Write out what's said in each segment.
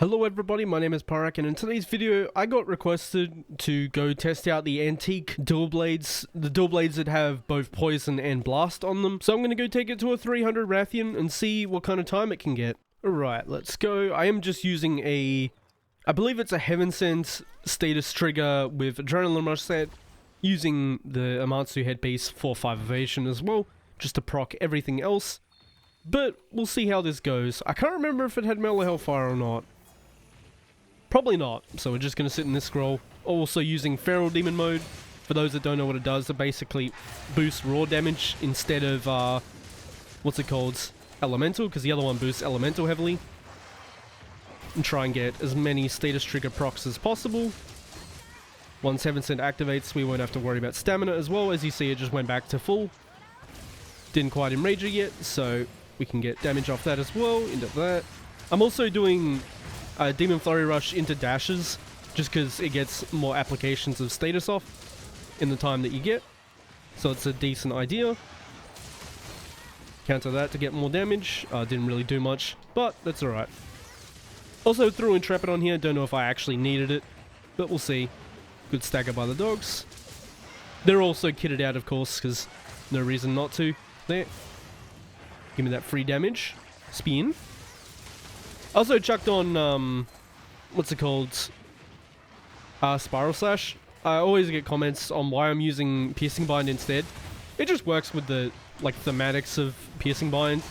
Hello everybody, my name is Pyrac, and in today's video I got requested to go test out the antique dual blades, the dual blades that have both poison and blast on them. So I'm going to go take it to a 300 Rathian and see what kind of time it can get. Alright, let's go. I am just using I believe it's a Heaven Sent status trigger with Adrenaline Rush set, using the Amatsu headpiece for 5 evasion as well, just to proc everything else. But we'll see how this goes. I can't remember if it had Melee Hellfire or not. Probably not, so we're just going to sit in this scroll. Also using Feral Demon mode. For those that don't know what it does, it basically boosts raw damage instead of, what's it called? Elemental, because the other one boosts Elemental heavily. And try and get as many status trigger procs as possible. Once Heaven Sent activates, we won't have to worry about stamina as well. As you see, it just went back to full. Didn't quite enrage it yet, so we can get damage off that as well, into that. I'm also doing Demon Flurry Rush into dashes, just because it gets more applications of status off in the time that you get. So it's a decent idea. Counter that to get more damage. Didn't really do much, but that's alright. Also threw Intrepid on here, don't know if I actually needed it, but we'll see. Good stagger by the dogs. They're also kitted out, of course, because no reason not to. There. Give me that free damage. Spin. Also chucked on, what's it called? Spiral Slash. I always get comments on why I'm using Piercing Bind instead. It just works with the, thematics of Piercing Bind.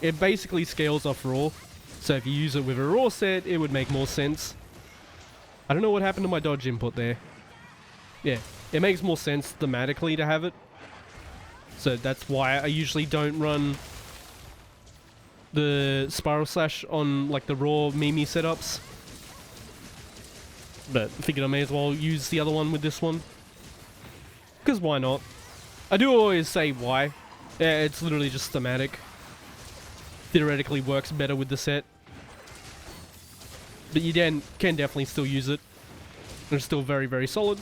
It basically scales off raw. So if you use it with a raw set, it would make more sense. I don't know what happened to my dodge input there. Yeah, it makes more sense thematically to have it. So that's why I usually don't run the Spiral Slash on the raw Mimi setups. But I figured I may as well use the other one with this one. Because why not? I do always say why. Yeah, it's literally just thematic. Theoretically works better with the set. But you can definitely still use it. It's still very, very solid.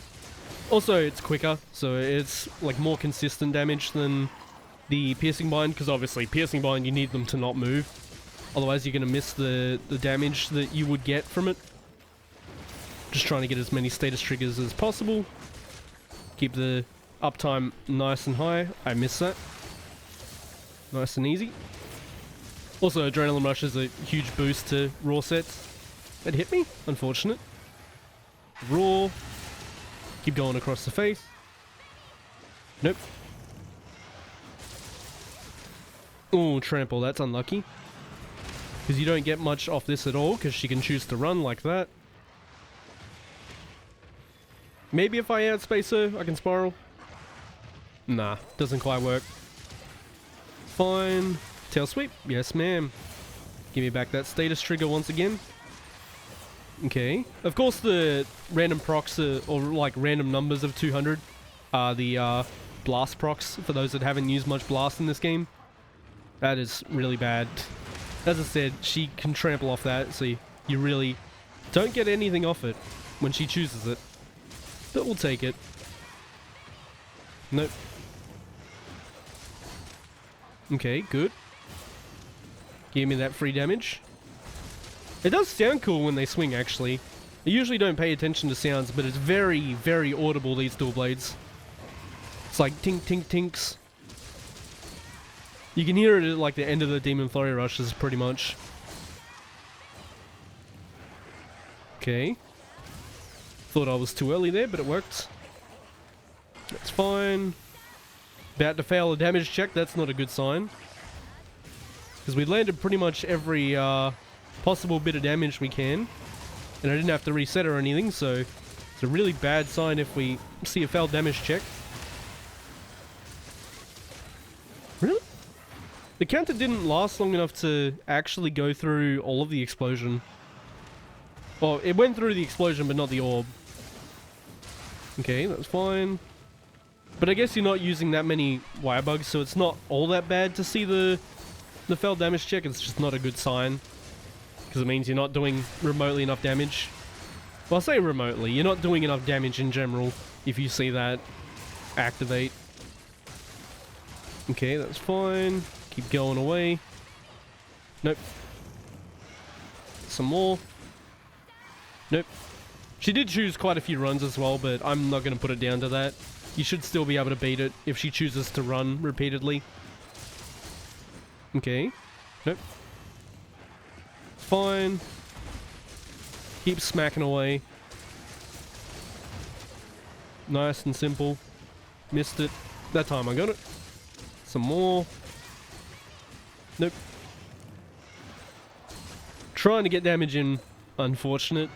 Also, it's quicker, so it's more consistent damage than the Piercing Bind, because obviously Piercing Bind, you need them to not move. Otherwise you're going to miss the damage that you would get from it. Just trying to get as many status triggers as possible. Keep the uptime nice and high. I missed that. Nice and easy. Also, Adrenaline Rush is a huge boost to raw sets. That hit me, unfortunate. Raw. Keep going across the face. Nope. Oh, trample, that's unlucky. Because you don't get much off this at all, because she can choose to run like that. Maybe if I outspace her, I can spiral. Nah, doesn't quite work. Fine. Tail sweep, yes ma'am. Give me back that status trigger once again. Okay. Of course the random procs, or random numbers of 200, are the blast procs, for those that haven't used much blast in this game. That is really bad. As I said, she can trample off that, so you really don't get anything off it when she chooses it. But we'll take it. Nope. Okay, good. Give me that free damage. It does sound cool when they swing, actually. I usually don't pay attention to sounds, but it's very, very audible, these dual blades. It's like tink, tink, tinks. You can hear it at the end of the Demon Flurry Rushes, pretty much. Okay. Thought I was too early there, but it worked. That's fine. About to fail a damage check, that's not a good sign. Because we landed pretty much every possible bit of damage we can. And I didn't have to reset or anything, so it's a really bad sign if we see a failed damage check. Really? The counter didn't last long enough to actually go through all of the explosion. Well, it went through the explosion, but not the orb. Okay, that's fine. But I guess you're not using that many wire bugs, so it's not all that bad to see the failed damage check. It's just not a good sign. Because it means you're not doing remotely enough damage. Well, I say remotely. You're not doing enough damage in general if you see that activate. Okay, that's fine. Keep going away. Nope. Some more. Nope. She did choose quite a few runs as well, but I'm not going to put it down to that. You should still be able to beat it if she chooses to run repeatedly. Okay. Nope. Fine. Keep smacking away. Nice and simple. Missed it. That time I got it. Some more. Nope. Trying to get damage in. Unfortunate.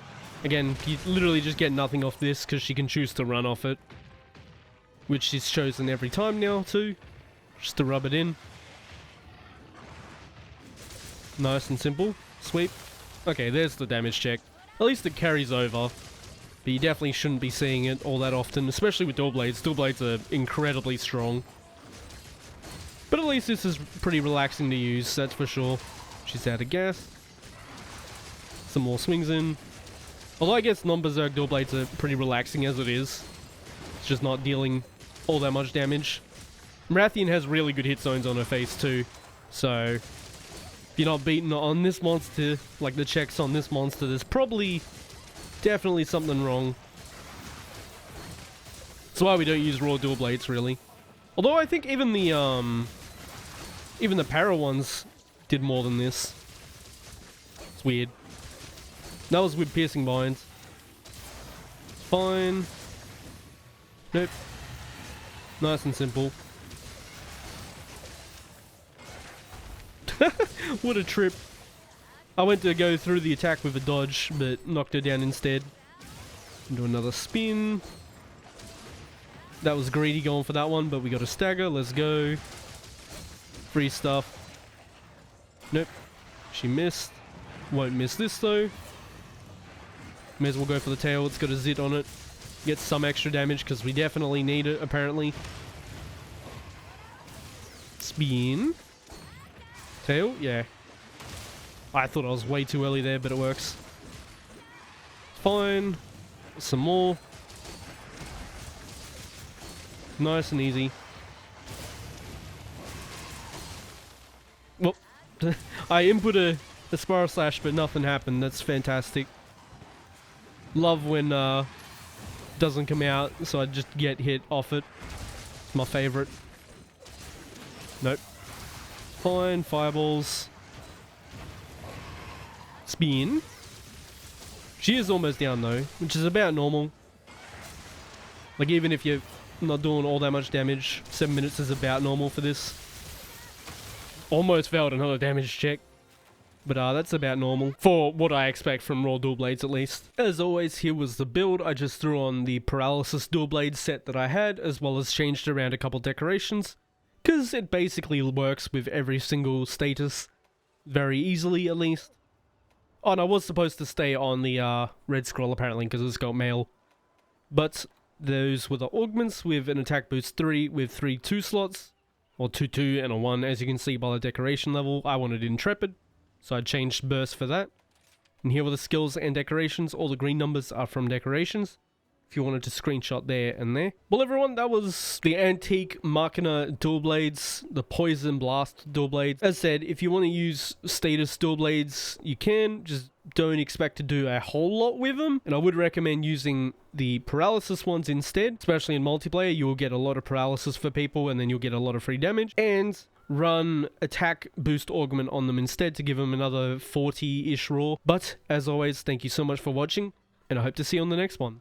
Again, you literally just get nothing off this because she can choose to run off it. Which she's chosen every time now too. Just to rub it in. Nice and simple. Sweep. Okay, there's the damage check. At least it carries over. But you definitely shouldn't be seeing it all that often, especially with dual blades. Dual blades are incredibly strong. But at least this is pretty relaxing to use, that's for sure. She's out of gas. Some more swings in. Although I guess non-berserk dual blades are pretty relaxing as it is. It's just not dealing all that much damage. Rathian has really good hit zones on her face too. So, if you're not beaten on this monster, like the checks on this monster, there's probably definitely something wrong. That's why we don't use raw dual blades, really. Although I think even the para ones did more than this. It's weird. That was with piercing binds. Fine. Nope. Nice and simple. What a trip. I went to go through the attack with a dodge, but knocked her down instead. Do another spin. That was greedy going for that one, but we got a stagger. Let's go. Free stuff. Nope. She missed. Won't miss this though. May as well go for the tail. It's got a zit on it. Get some extra damage because we definitely need it, apparently. Spin. Tail? Yeah. I thought I was way too early there, but it works. Fine. Some more. Nice and easy. Well, I input a Spiral Slash, but nothing happened. That's fantastic. Love when doesn't come out, so I just get hit off it. It's my favorite. Nope. Fine. Fireballs. Spin. She is almost down though, which is about normal. Like even if you're not doing all that much damage, 7 minutes is about normal for this. Almost failed another damage check. But that's about normal, for what I expect from raw dual blades at least. As always, here was the build. I just threw on the paralysis dual blade set that I had, as well as changed around a couple decorations. Because it basically works with every single status, very easily at least. Oh, and I was supposed to stay on the red scroll apparently, because it's got mail. But those were the augments with an attack boost 3 with 3 2 slots. Or 2 and a 1, as you can see by the decoration level. I wanted Intrepid, so I changed burst for that. And here were the skills and decorations. All the green numbers are from decorations, if you wanted to screenshot there and there. Well everyone, that was the Antique Machina dual blades, the Poison Blast dual blades. As said, if you want to use status dual blades, you can. Just don't expect to do a whole lot with them. And I would recommend using the paralysis ones instead, especially in multiplayer. You'll get a lot of paralysis for people, and then you'll get a lot of free damage. And run attack boost augment on them instead to give them another 40-ish raw. But as always, thank you so much for watching, and I hope to see you on the next one.